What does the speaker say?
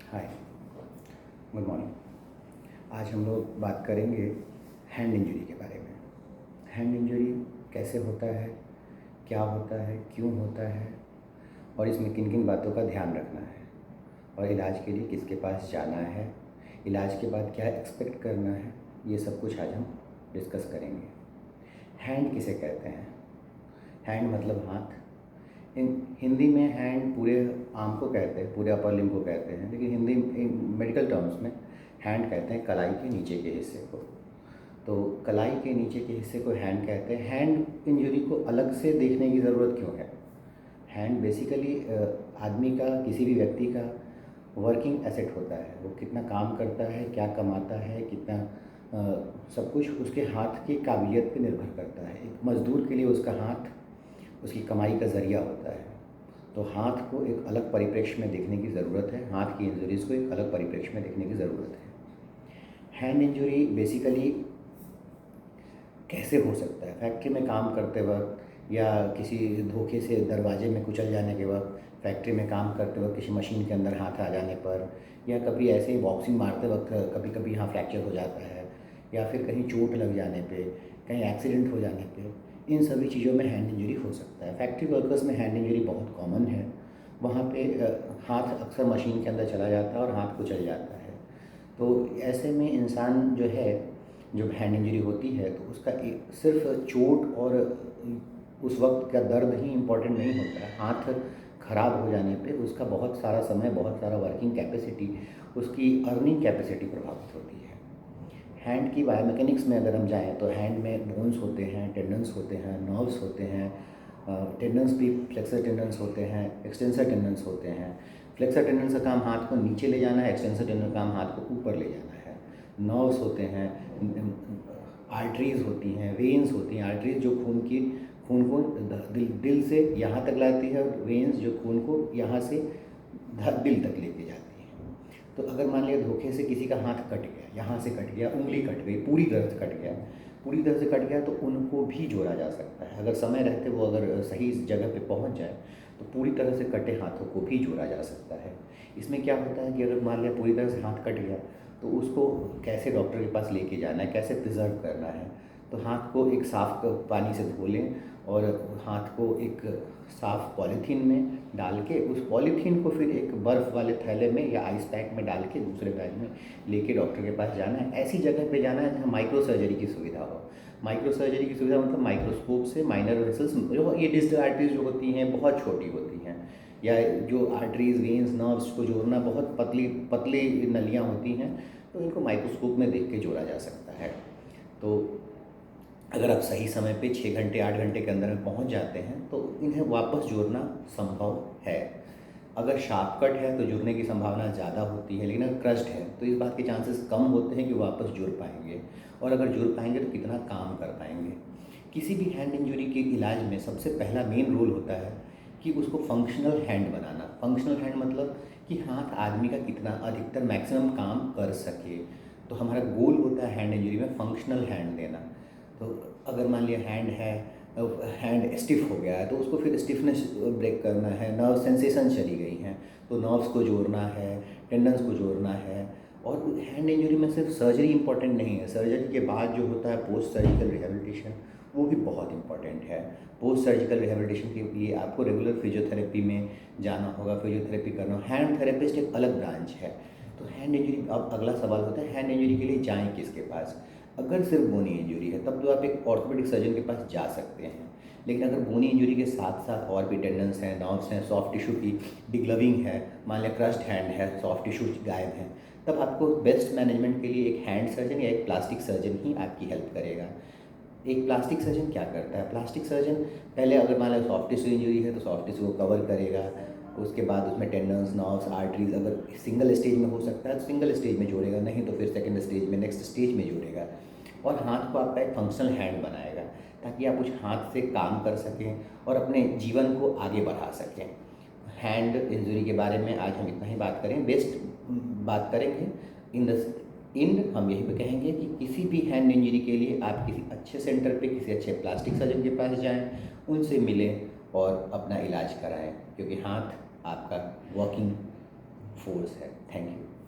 हाय, good morning. आज हम लोग बात करेंगे हैंड इंजरी के बारे में। हैंड इंजरी कैसे होता है, क्या होता है, क्यों होता है और इसमें किन किन बातों का ध्यान रखना है और इलाज के लिए किसके पास जाना है, इलाज के बाद क्या एक्सपेक्ट करना है, ये सब कुछ आज हम डिस्कस करेंगे। हैंड किसे कहते हैं? हैंड मतलब हाथ। हिंदी में हैंड पूरे आर्म को कहते हैं, पूरे अपर लिम्ब को कहते हैं, लेकिन हिंदी मेडिकल टर्म्स में हैंड कहते हैं कलाई के नीचे के हिस्से को। तो कलाई के नीचे के हिस्से को हैंड कहते हैं। हैंड इंजरी को अलग से देखने की ज़रूरत क्यों है? हैंड बेसिकली आदमी का, किसी भी व्यक्ति का वर्किंग एसेट होता है। वो कितना काम करता है, क्या कमाता है, कितना सब कुछ उसके हाथ की काबिलियत पे निर्भर करता है। एक मज़दूर के लिए उसका हाथ उसकी कमाई का ज़रिया होता है। तो हाथ को एक अलग परिप्रेक्ष्य में देखने की ज़रूरत है, हाथ की इंजरीज़ को एक अलग परिप्रेक्ष्य में देखने की ज़रूरत है। हैंड इंजरी बेसिकली कैसे हो सकता है? फैक्ट्री में काम करते वक्त या किसी धोखे से दरवाजे में कुचल जाने के वक्त, फैक्ट्री में काम करते वक्त किसी मशीन के अंदर हाथ आ जाने पर, या कभी ऐसे ही बॉक्सिंग मारते वक्त कभी कभी यहाँ फ्रैक्चर हो जाता है, या फिर कहीं चोट लग जाने पे, कहीं एक्सीडेंट हो जाने पे, इन सभी चीज़ों में हैंड इंजरी हो सकता है। फैक्ट्री वर्कर्स में हैंड इंजरी बहुत कॉमन है। वहाँ पे हाथ अक्सर मशीन के अंदर चला जाता है और हाथ कुचल जाता है। तो ऐसे में इंसान जो है, जब हैंड इंजरी होती है तो उसका सिर्फ चोट और उस वक्त का दर्द ही इम्पोर्टेंट नहीं होता है। हाथ ख़राब हो जाने पे उसका बहुत सारा समय, बहुत सारा वर्किंग कैपेसिटी, उसकी अर्निंग कैपेसिटी प्रभावित होती है। हैंड की बायोमैकेनिक्स में अगर हम जाएँ तो हैंड में बोन्स होते हैं, टेंडन्स होते हैं, नर्व्स होते हैं। टेंडन्स भी फ्लेक्सर टेंडन्स होते हैं, एक्सटेंसर टेंडन्स होते हैं। फ्लेक्सर टेंडन्स का काम हाथ को नीचे ले जाना है, एक्सटेंसर टेंडन का काम हाथ को ऊपर ले जाना है। नर्व्स होते हैं, आर्टरीज़ होती हैं, वेन्स होती हैं। आर्टरीज़ जो खून को दिल से यहाँ तक लाती है, और वेन्स जो खून को यहाँ से दिल तक लेके जाती हैं। तो अगर मान लिया धोखे से किसी का हाथ कट गया, यहाँ से कट गया, उंगली कट गई, पूरी तरह से कट गया, पूरी तरह से कट गया, तो उनको भी जोड़ा जा सकता है। अगर समय रहते वो अगर सही जगह पे पहुँच जाए तो पूरी तरह से कटे हाथों को भी जोड़ा जा सकता है। इसमें क्या होता है कि अगर मान लिया पूरी तरह से हाथ कट गया तो उसको कैसे डॉक्टर के पास लेके जाना है, कैसे प्रिजर्व करना है। तो हाथ को एक साफ़ पानी से धो लें और हाथ को एक साफ़ पॉलीथीन में डाल के, उस पॉलीथीन को फिर एक बर्फ़ वाले थैले में या आइस पैक में डाल के दूसरे बैग में लेके डॉक्टर के पास जाना है। ऐसी जगह पे जाना है जहाँ माइक्रो सर्जरी की सुविधा हो। माइक्रो सर्जरी की सुविधा मतलब माइक्रोस्कोप से माइनर वेसल्स, जो ये डिजिटल आर्टरीज जो होती हैं बहुत छोटी होती हैं, या जो आर्टरीज, वेन्स, नर्व्स को जोड़ना बहुत पतली नलियाँ होती हैं, तो इनको माइक्रोस्कोप में देख के जोड़ा जा सकता है। तो अगर आप सही समय पे 6 घंटे 8 घंटे के अंदर में पहुंच जाते हैं तो इन्हें वापस जोड़ना संभव है। अगर शार्प कट है तो जुड़ने की संभावना ज़्यादा होती है, लेकिन अगर क्रस्ट है तो इस बात के चांसेस कम होते हैं कि वापस जुड़ पाएंगे, और अगर जुड़ पाएंगे तो कितना काम कर पाएंगे। किसी भी हैंड इंजरी के इलाज में सबसे पहला मेन रोल होता है कि उसको फंक्शनल हैंड बनाना। फंक्शनल हैंड मतलब कि हाथ आदमी का कितना अधिकतर मैक्सिमम काम कर सके। तो हमारा गोल होता है हैंड इंजरी में फंक्शनल हैंड देना। तो अगर मान लिया हैंड है, हैंड स्टिफ हो गया है, तो उसको फिर स्टिफनेस ब्रेक करना है, नर्व सेंसेशन चली गई हैं तो नर्व्स को जोड़ना है, टेंडन्स को जोड़ना है। और हैंड इंजरी में सिर्फ सर्जरी इंपॉर्टेंट नहीं है, सर्जरी के बाद जो होता है पोस्ट सर्जिकल रिहेबिलिटेशन, वो भी बहुत इंपॉर्टेंट है। पोस्ट सर्जिकल रिहेबिलिटेशन के लिए आपको रेगुलर फिजियोथेरेपी में जाना होगा, फिजियोथेरेपी करना होगा। हैंड थेरेपिस्ट एक अलग ब्रांच है। तो हैंड इंजरी, अब अगला सवाल होता है हैंड इंजरी के लिए जाएँ किसके पास? अगर सिर्फ बोनी इंजरी है तब तो आप एक ऑर्थोपेडिक सर्जन के पास जा सकते हैं, लेकिन अगर बोनी इंजरी के साथ साथ और भी टेंडन्स हैं, नर्व्स हैं, सॉफ्ट टिश्यू की डिग्लविंग है, मान लिया क्रस्ट हैंड है, सॉफ्ट टिश्यू गायब है, तब आपको बेस्ट मैनेजमेंट के लिए एक हैंड सर्जन या एक प्लास्टिक सर्जन ही आपकी हेल्प करेगा। एक प्लास्टिक सर्जन क्या करता है? प्लास्टिक सर्जन पहले अगर मान लो सॉफ्ट टिश्यू इंजरी है तो सॉफ्ट टिश्यू को कवर करेगा, उसके बाद उसमें टेंडन्स, नर्व्स, आर्टरीज अगर सिंगल स्टेज में हो सकता है तो सिंगल स्टेज में जोड़ेगा, नहीं तो फिर सेकंड स्टेज में, नेक्स्ट स्टेज में जोड़ेगा, और हाथ को आपका एक फंक्शनल हैंड बनाएगा ताकि आप उस हाथ से काम कर सकें और अपने जीवन को आगे बढ़ा सकें। हैंड इंजरी के बारे में आज हम इतना ही बात करें, बेस्ट बात करेंगे। इन द एंड हम यही पे कहेंगे कि किसी भी हैंड इंजरी के लिए आप किसी अच्छे सेंटर पे, किसी अच्छे प्लास्टिक सर्जन के पास जाएं, उनसे मिलें और अपना इलाज कराएं, क्योंकि हाथ आपका वर्किंग फोर्स है। Thank you.